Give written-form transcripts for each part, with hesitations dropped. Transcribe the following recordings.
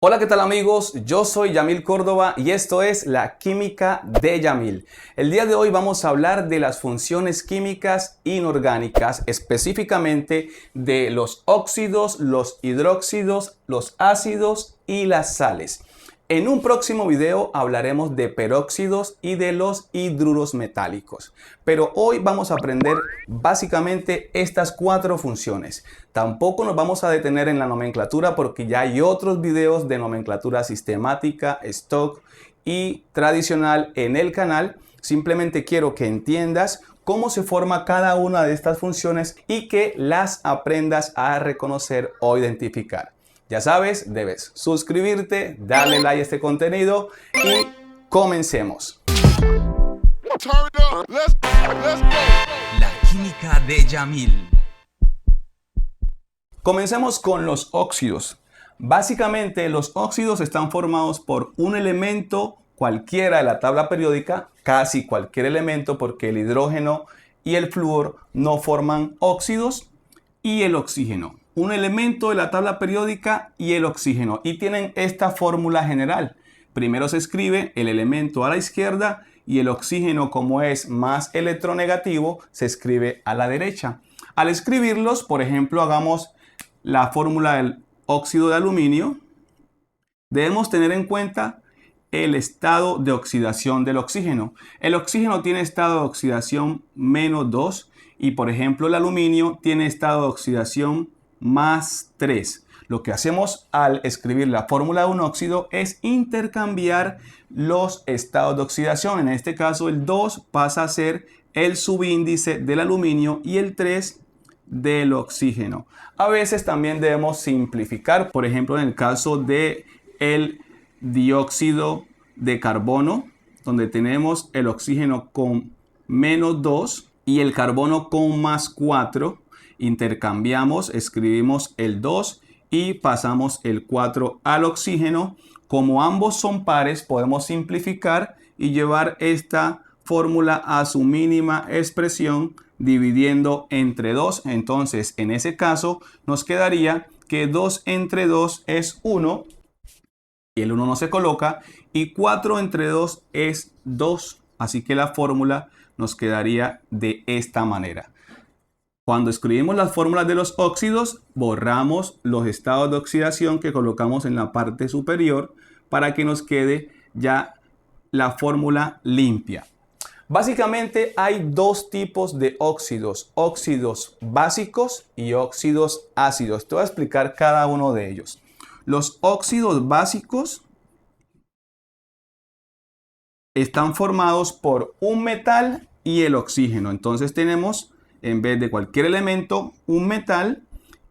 Hola, ¿qué tal amigos? Yo soy Yamil Córdoba y esto es La Química de Yamil. El día de hoy vamos a hablar de las funciones químicas inorgánicas, específicamente de los óxidos, los hidróxidos, los ácidos y las sales. En un próximo video hablaremos de peróxidos y de los hidruros metálicos. Pero hoy vamos a aprender básicamente estas cuatro funciones. Tampoco nos vamos a detener en la nomenclatura porque ya hay otros videos de nomenclatura sistemática, stock y tradicional en el canal. Simplemente quiero que entiendas cómo se forma cada una de estas funciones y que las aprendas a reconocer o identificar. Ya sabes, debes suscribirte, darle like a este contenido y comencemos. La Química de Yamil. Comencemos con los óxidos. Básicamente los óxidos están formados por un elemento cualquiera de la tabla periódica, casi cualquier elemento porque el hidrógeno y el flúor no forman óxidos, y el oxígeno. Un elemento de la tabla periódica y el oxígeno. Y tienen esta fórmula general. Primero se escribe el elemento a la izquierda y el oxígeno, como es más electronegativo, se escribe a la derecha. Al escribirlos, por ejemplo, hagamos la fórmula del óxido de aluminio. Debemos tener en cuenta el estado de oxidación del oxígeno. El oxígeno tiene estado de oxidación -2 y, por ejemplo, el aluminio tiene estado de oxidación +3. Lo que hacemos al escribir la fórmula de un óxido es intercambiar los estados de oxidación. En este caso, el 2 pasa a ser el subíndice del aluminio y el 3 del oxígeno. A veces también debemos simplificar, por ejemplo, en el caso de el dióxido de carbono, donde tenemos el oxígeno con -2 y el carbono con +4, intercambiamos, escribimos el 2 y pasamos el 4 al oxígeno. Como ambos son pares, podemos simplificar y llevar esta fórmula a su mínima expresión dividiendo entre 2. Entonces, en ese caso, nos quedaría que 2 entre 2 es 1 y el 1 no se coloca, y 4 entre 2 es 2. Así que la fórmula nos quedaría de esta manera. Cuando escribimos las fórmulas de los óxidos, borramos los estados de oxidación que colocamos en la parte superior para que nos quede ya la fórmula limpia. Básicamente hay dos tipos de óxidos: óxidos básicos y óxidos ácidos. Te voy a explicar cada uno de ellos. Los óxidos básicos están formados por un metal y el oxígeno. Entonces tenemos, en vez de cualquier elemento, un metal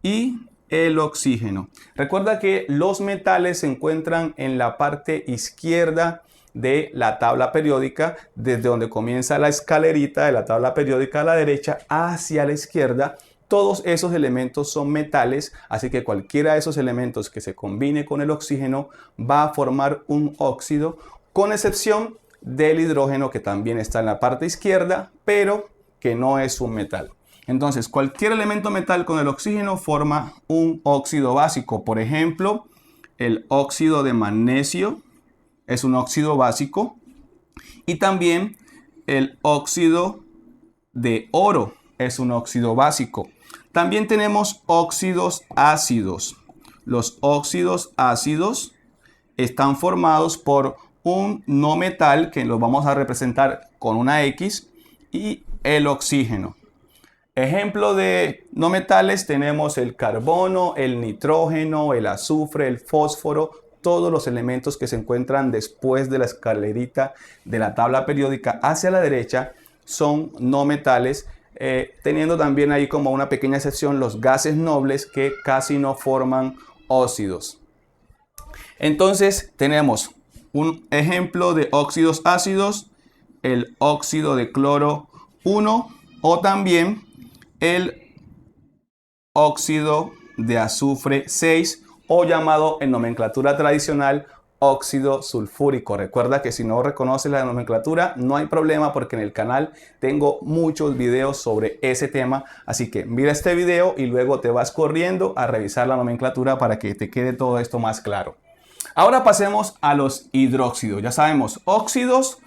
y el oxígeno. Recuerda que los metales se encuentran en la parte izquierda de la tabla periódica, desde donde comienza la escalerita de la tabla periódica a la derecha hacia la izquierda. Todos esos elementos son metales, así que cualquiera de esos elementos que se combine con el oxígeno va a formar un óxido, con excepción del hidrógeno, que también está en la parte izquierda, pero que no es un metal. Entonces, cualquier elemento metal con el oxígeno forma un óxido básico. Por ejemplo, el óxido de magnesio es un óxido básico, y también el óxido de oro es un óxido básico. También tenemos óxidos ácidos. Los óxidos ácidos están formados por un no metal, que lo vamos a representar con una X, y el oxígeno. Ejemplo de no metales tenemos el carbono, el nitrógeno, el azufre, el fósforo. Todos los elementos que se encuentran después de la escalerita de la tabla periódica hacia la derecha son no metales, teniendo también ahí como una pequeña excepción los gases nobles, que casi no forman óxidos. Entonces tenemos un ejemplo de óxidos ácidos: el óxido de cloro 1, o también el óxido de azufre 6, o llamado en nomenclatura tradicional óxido sulfúrico. Recuerda que si no reconoces la nomenclatura no hay problema, porque en el canal tengo muchos videos sobre ese tema, así que mira este video y luego te vas corriendo a revisar la nomenclatura para que te quede todo esto más claro. Ahora pasemos a los hidróxidos. Ya sabemos, óxidos,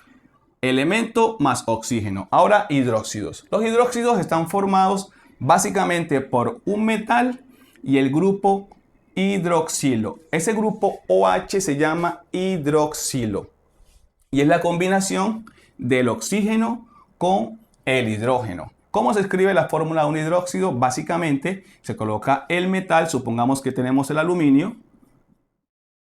elemento más oxígeno. Ahora hidróxidos. Los hidróxidos están formados básicamente por un metal y el grupo hidroxilo. Ese grupo OH se llama hidroxilo y es la combinación del oxígeno con el hidrógeno. ¿Cómo se escribe la fórmula de un hidróxido? Básicamente se coloca el metal, supongamos que tenemos el aluminio,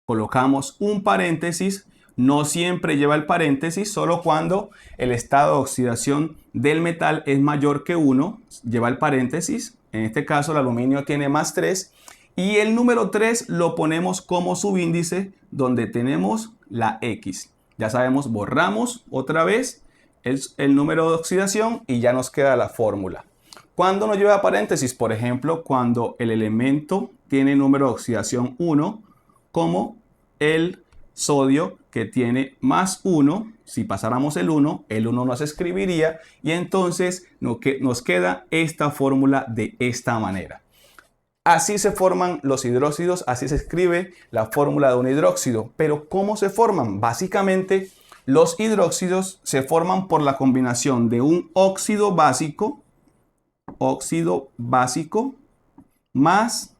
colocamos un paréntesis, no siempre lleva el paréntesis, solo cuando el estado de oxidación del metal es mayor que 1, lleva el paréntesis. En este caso el aluminio tiene más 3 y el número 3 lo ponemos como subíndice donde tenemos la X. Ya sabemos, borramos otra vez el número de oxidación y ya nos queda la fórmula. Cuando no lleva paréntesis, por ejemplo, cuando el elemento tiene número de oxidación 1, como el sodio que tiene más 1, si pasáramos el 1 no se escribiría y entonces nos queda esta fórmula de esta manera. Así se forman los hidróxidos, así se escribe la fórmula de un hidróxido. Pero ¿cómo se forman? Básicamente los hidróxidos se forman por la combinación de un óxido básico más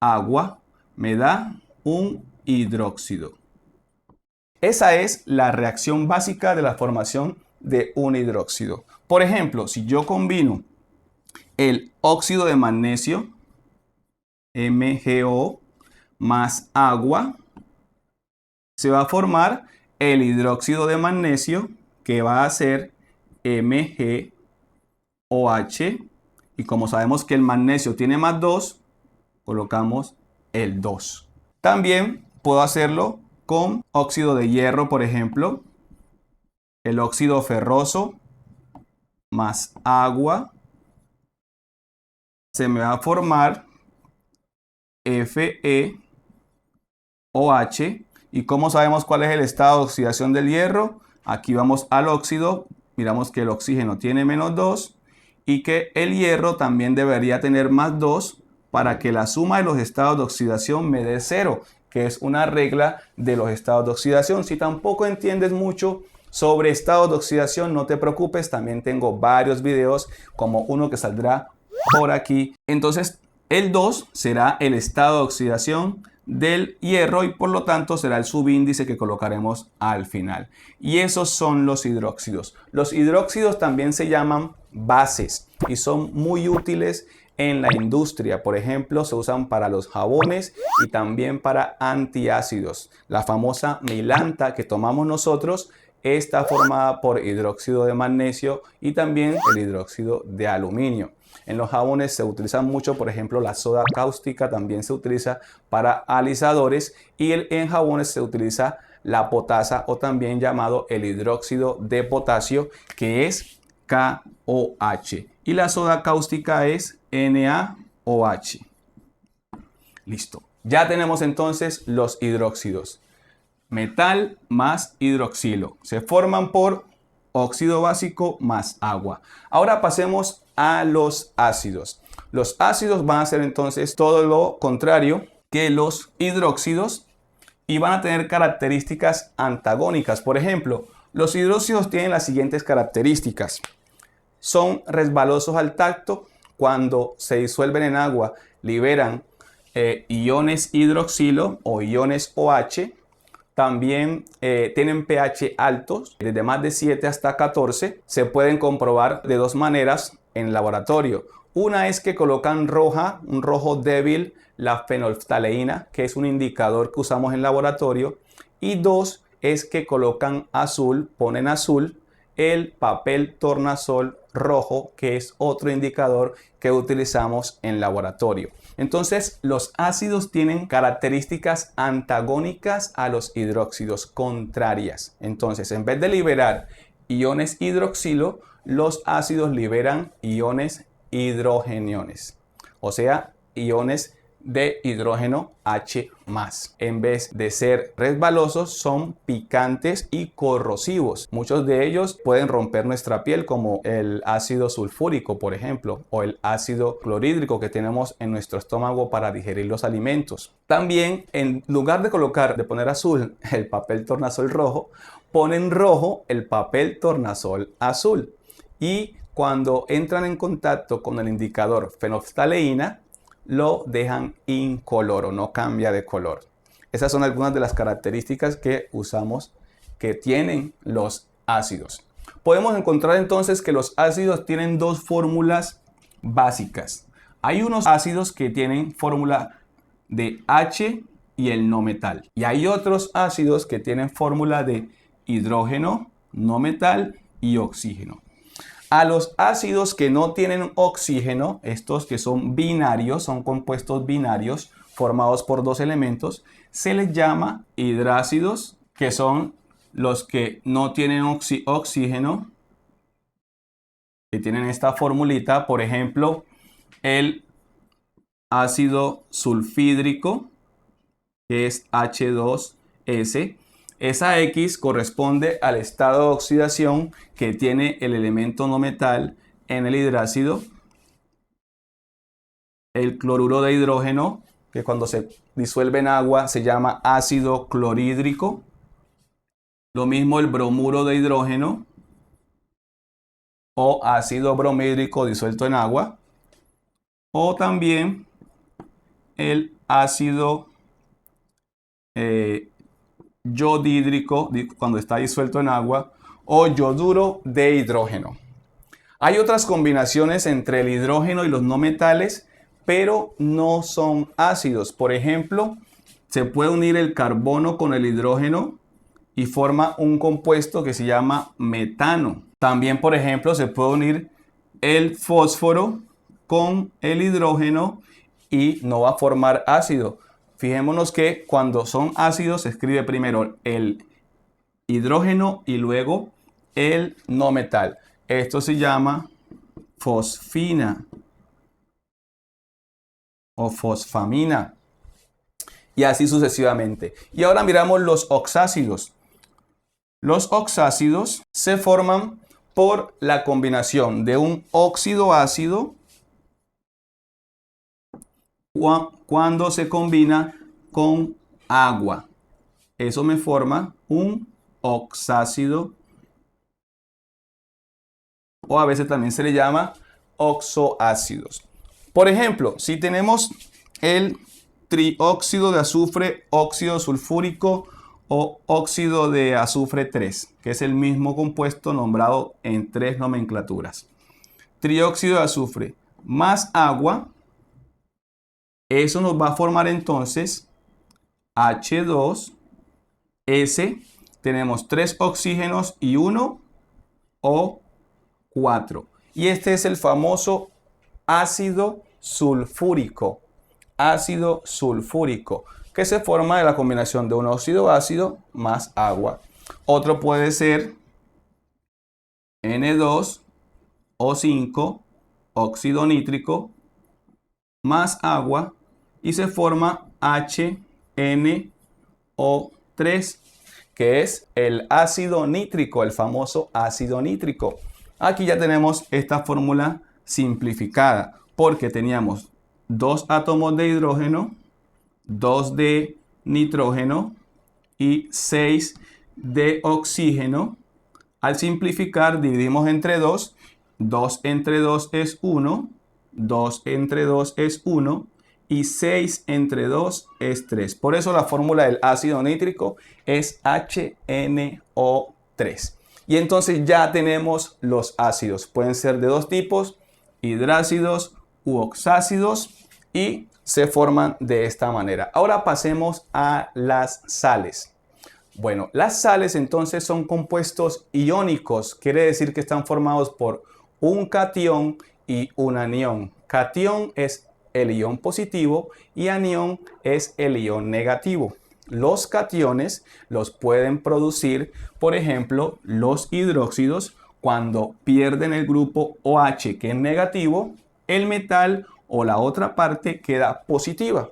agua, me da un hidróxido. Esa es la reacción básica de la formación de un hidróxido. Por ejemplo, si yo combino el óxido de magnesio, MgO, más agua, se va a formar el hidróxido de magnesio, que va a ser MgOH. Y como sabemos que el magnesio tiene más 2, colocamos el 2. También puedo hacerlo con óxido de hierro, por ejemplo, el óxido ferroso más agua, se me va a formar FeOH. ¿Y cómo sabemos cuál es el estado de oxidación del hierro? Aquí vamos al óxido, miramos que el oxígeno tiene menos 2 y que el hierro también debería tener más 2 para que la suma de los estados de oxidación me dé 0, que es una regla de los estados de oxidación. Si tampoco entiendes mucho sobre estados de oxidación, no te preocupes, también tengo varios videos como uno que saldrá por aquí. Entonces el 2 será el estado de oxidación del hierro y por lo tanto será el subíndice que colocaremos al final. Y esos son los hidróxidos. Los hidróxidos también se llaman bases y son muy útiles en la industria. Por ejemplo, se usan para los jabones y también para antiácidos. La famosa milanta que tomamos nosotros está formada por hidróxido de magnesio y también el hidróxido de aluminio. En los jabones se utiliza mucho, por ejemplo, la soda cáustica también se utiliza para alisadores y en jabones se utiliza la potasa o también llamado el hidróxido de potasio, que es KOH. Y la soda cáustica es NaOH. Listo. Ya tenemos entonces los hidróxidos. Metal más hidroxilo. Se forman por óxido básico más agua. Ahora pasemos a los ácidos. Los ácidos van a ser entonces todo lo contrario que los hidróxidos y van a tener características antagónicas. Por ejemplo, los hidróxidos tienen las siguientes características. Son resbalosos al tacto. Cuando se disuelven en agua, liberan iones hidroxilo o iones OH. También tienen pH altos, desde más de 7 hasta 14. Se pueden comprobar de dos maneras en laboratorio. Una es que colocan un rojo débil, la fenolftaleína, que es un indicador que usamos en laboratorio. Y dos es que colocan azul, ponen azul, el papel tornasol rojo, que es otro indicador que utilizamos en laboratorio. Entonces, los ácidos tienen características antagónicas a los hidróxidos, contrarias. Entonces, en vez de liberar iones hidroxilo, los ácidos liberan iones hidrogeniones, o sea, iones de hidrógeno H+. En vez de ser resbalosos, son picantes y corrosivos. Muchos de ellos pueden romper nuestra piel, como el ácido sulfúrico, por ejemplo, o el ácido clorhídrico que tenemos en nuestro estómago para digerir los alimentos. También, en lugar de poner azul el papel tornasol rojo, ponen rojo el papel tornasol azul. Y cuando entran en contacto con el indicador fenolftaleína, lo dejan incoloro, no cambia de color. Esas son algunas de las características que usamos, que tienen los ácidos. Podemos encontrar entonces que los ácidos tienen dos fórmulas básicas. Hay unos ácidos que tienen fórmula de H y el no metal. Y hay otros ácidos que tienen fórmula de hidrógeno, no metal y oxígeno. A los ácidos que no tienen oxígeno, estos que son binarios, son compuestos binarios formados por dos elementos, se les llama hidrácidos, que son los que no tienen oxígeno, que tienen esta formulita. Por ejemplo, el ácido sulfídrico, que es H2S. Esa X corresponde al estado de oxidación que tiene el elemento no metal en el hidrácido. El cloruro de hidrógeno, que cuando se disuelve en agua se llama ácido clorhídrico. Lo mismo el bromuro de hidrógeno o ácido bromhídrico disuelto en agua. O también el ácido yodhídrico cuando está disuelto en agua, o yoduro de hidrógeno. Hay otras combinaciones entre el hidrógeno y los no metales, pero no son ácidos. Por ejemplo, se puede unir el carbono con el hidrógeno y forma un compuesto que se llama metano. También, por ejemplo, se puede unir el fósforo con el hidrógeno y no va a formar ácido. Fijémonos que cuando son ácidos se escribe primero el hidrógeno y luego el no metal. Esto se llama fosfina o fosfamina y así sucesivamente. Y ahora miramos los oxácidos. Los oxácidos se forman por la combinación de un óxido ácido cuando se combina con agua. Eso me forma un oxácido, o a veces también se le llama oxoácidos. Por ejemplo, si tenemos el trióxido de azufre, óxido sulfúrico o óxido de azufre 3, que es el mismo compuesto nombrado en tres nomenclaturas. Trióxido de azufre más agua, eso nos va a formar entonces H2S. Tenemos 3 oxígenos y 1 O4. Y este es el famoso ácido sulfúrico. Ácido sulfúrico, que se forma de la combinación de un óxido ácido más agua. Otro puede ser N2O5, óxido nítrico, más agua, y se forma HNO3, que es el ácido nítrico, el famoso ácido nítrico. Aquí ya tenemos esta fórmula simplificada, porque teníamos 2 átomos de hidrógeno, 2 de nitrógeno y 6 de oxígeno. Al simplificar dividimos entre 2, 2 entre 2 es 1, 2 entre 2 es 1 y 6 entre 2 es 3. Por eso la fórmula del ácido nítrico es HNO3. Y entonces ya tenemos los ácidos. Pueden ser de dos tipos, hidrácidos u oxácidos, y se forman de esta manera. Ahora pasemos a las sales. Bueno, las sales entonces son compuestos iónicos. Quiere decir que están formados por un catión y un anión. Catión es el ion positivo y anión es el ion negativo. Los cationes los pueden producir, por ejemplo, los hidróxidos cuando pierden el grupo OH, que es negativo, el metal o la otra parte queda positiva.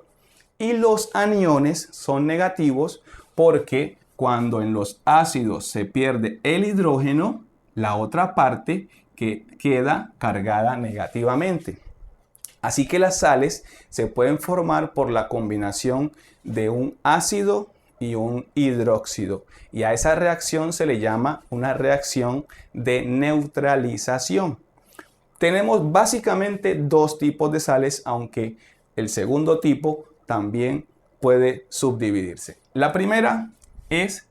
Y los aniones son negativos porque cuando en los ácidos se pierde el hidrógeno, la otra parte que queda cargada negativamente. Así que las sales se pueden formar por la combinación de un ácido y un hidróxido. Y a esa reacción se le llama una reacción de neutralización. Tenemos básicamente dos tipos de sales, aunque el segundo tipo también puede subdividirse. La primera es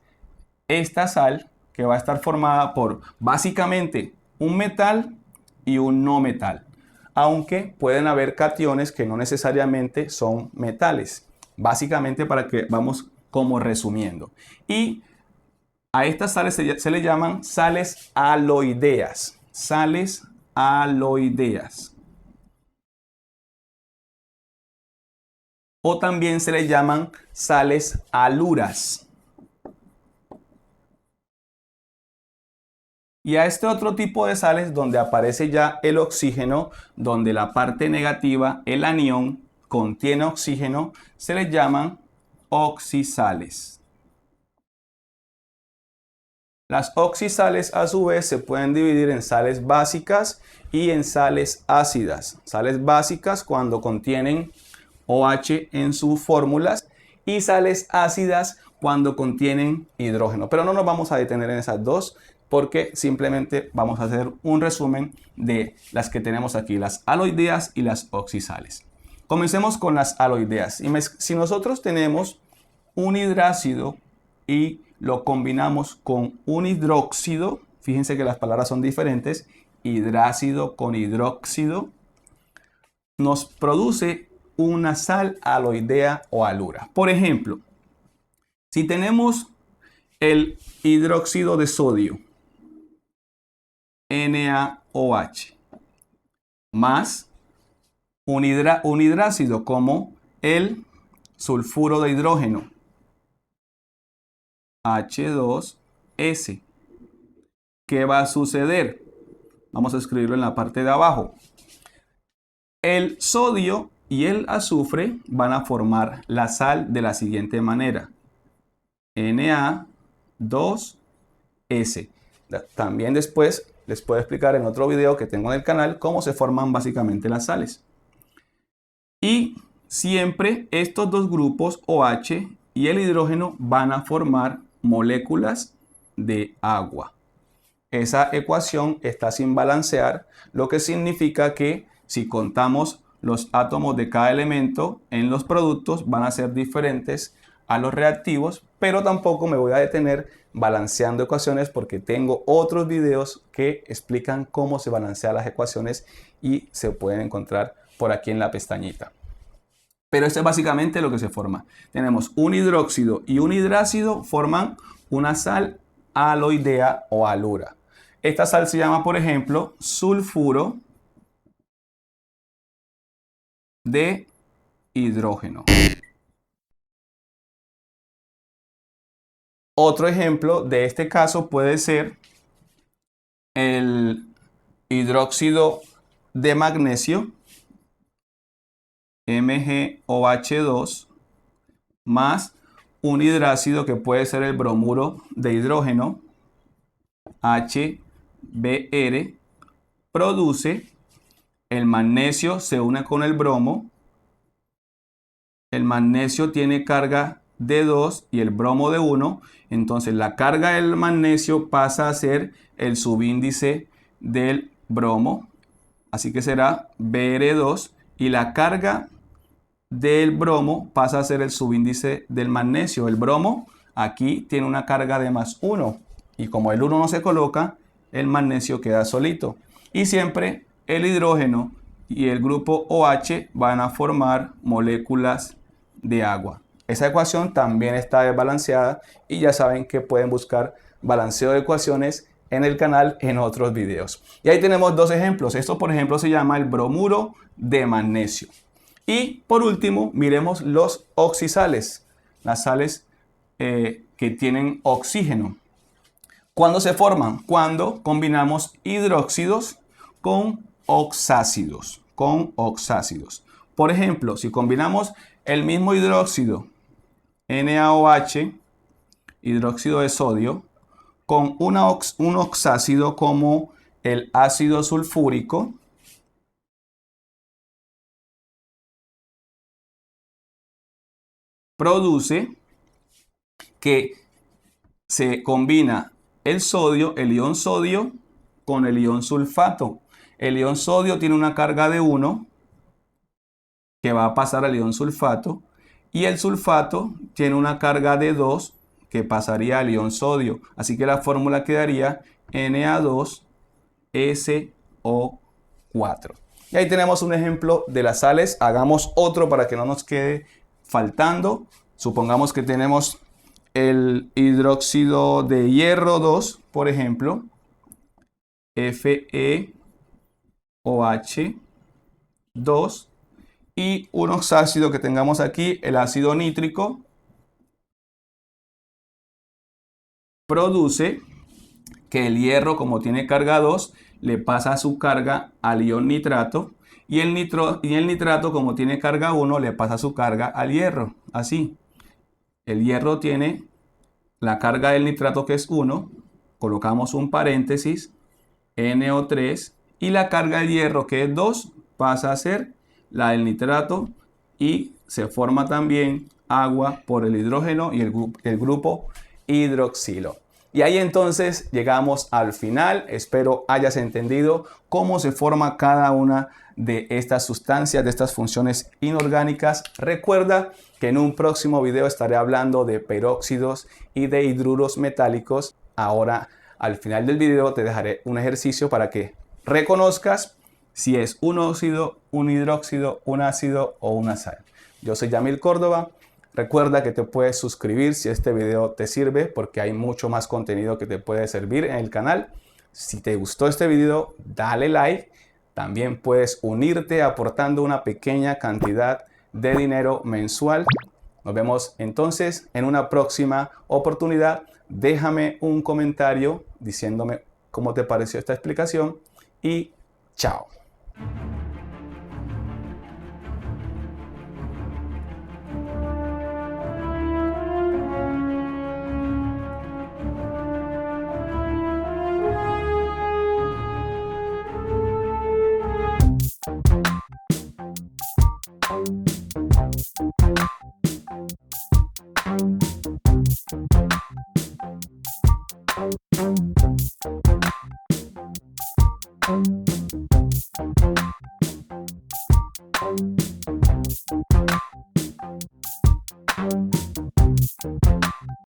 esta sal que va a estar formada por básicamente un metal y un no metal, aunque pueden haber cationes que no necesariamente son metales. Básicamente para que vamos como resumiendo. Y a estas sales se le llaman sales aloideas. Sales aloideas. O también se le llaman sales aluras. Y a este otro tipo de sales donde aparece ya el oxígeno, donde la parte negativa, el anión, contiene oxígeno, se les llaman oxisales. Las oxisales a su vez se pueden dividir en sales básicas y en sales ácidas. Sales básicas cuando contienen OH en sus fórmulas y sales ácidas cuando contienen hidrógeno. Pero no nos vamos a detener en esas dos porque simplemente vamos a hacer un resumen de las que tenemos aquí, las aloideas y las oxisales. Comencemos con las aloideas. Si nosotros tenemos un hidrácido y lo combinamos con un hidróxido, fíjense que las palabras son diferentes, hidrácido con hidróxido, nos produce una sal aloidea o alura. Por ejemplo, si tenemos el hidróxido de sodio, NaOH, más un hidrácido como el sulfuro de hidrógeno, H2S. ¿Qué va a suceder? Vamos a escribirlo en la parte de abajo. El sodio y el azufre van a formar la sal de la siguiente manera. Na2S. También después les puedo explicar en otro video que tengo en el canal cómo se forman básicamente las sales. Y siempre estos dos grupos OH y el hidrógeno van a formar moléculas de agua. Esa ecuación está sin balancear, lo que significa que si contamos los átomos de cada elemento en los productos van a ser diferentes a los reactivos, pero tampoco me voy a detener balanceando ecuaciones porque tengo otros videos que explican cómo se balancean las ecuaciones y se pueden encontrar por aquí en la pestañita. Pero esto es básicamente lo que se forma. Tenemos un hidróxido y un hidrácido forman una sal aloidea o alura. Esta sal se llama, por ejemplo, sulfuro de hidrógeno. Otro ejemplo de este caso puede ser el hidróxido de magnesio, MgOH2, más un hidrácido que puede ser el bromuro de hidrógeno, HBr, produce el magnesio, se une con el bromo, el magnesio tiene carga de 2 y el bromo de 1, entonces la carga del magnesio pasa a ser el subíndice del bromo, así que será Br2, y la carga del bromo pasa a ser el subíndice del magnesio. El bromo aquí tiene una carga de +1 y como el 1 no se coloca, el magnesio queda solito. Y siempre el hidrógeno y el grupo OH van a formar moléculas de agua. Esa ecuación también está desbalanceada y ya saben que pueden buscar balanceo de ecuaciones en el canal en otros videos. Y ahí tenemos dos ejemplos. Esto, por ejemplo, se llama el bromuro de magnesio. Y por último, miremos los oxisales, las sales que tienen oxígeno. ¿Cuándo se forman? Cuando combinamos hidróxidos con oxácidos. con oxácidos. Por ejemplo, si combinamos el mismo hidróxido NaOH, hidróxido de sodio, con un oxácido como el ácido sulfúrico, produce que se combina el sodio, el ion sodio, con el ion sulfato. El ion sodio tiene una carga de 1 que va a pasar al ion sulfato y el sulfato tiene una carga de 2 que pasaría al ion sodio. Así que la fórmula quedaría Na2SO4. Y ahí tenemos un ejemplo de las sales. Hagamos otro para que no nos quede faltando. Supongamos que tenemos el hidróxido de hierro 2, por ejemplo, FeOH2, y un oxácido que tengamos aquí, el ácido nítrico, produce que el hierro, como tiene carga 2, le pasa su carga al ion nitrato, y el nitrato, como tiene carga 1, le pasa su carga al hierro. Así, el hierro tiene la carga del nitrato, que es 1, colocamos un paréntesis, NO3, y la carga del hierro, que es 2, pasa a ser la del nitrato, y se forma también agua por el hidrógeno y el grupo hidroxilo. Y ahí entonces llegamos al final. Espero hayas entendido cómo se forma cada una de estas sustancias, de estas funciones inorgánicas. Recuerda que en un próximo video estaré hablando de peróxidos y de hidruros metálicos. Ahora, al final del video te dejaré un ejercicio para que reconozcas si es un óxido, un hidróxido, un ácido o una sal. Yo soy Yamil Córdoba. Recuerda que te puedes suscribir si este video te sirve, porque hay mucho más contenido que te puede servir en el canal. Si te gustó este video, dale like. También puedes unirte aportando una pequeña cantidad de dinero mensual. Nos vemos entonces en una próxima oportunidad. Déjame un comentario diciéndome cómo te pareció esta explicación y chao.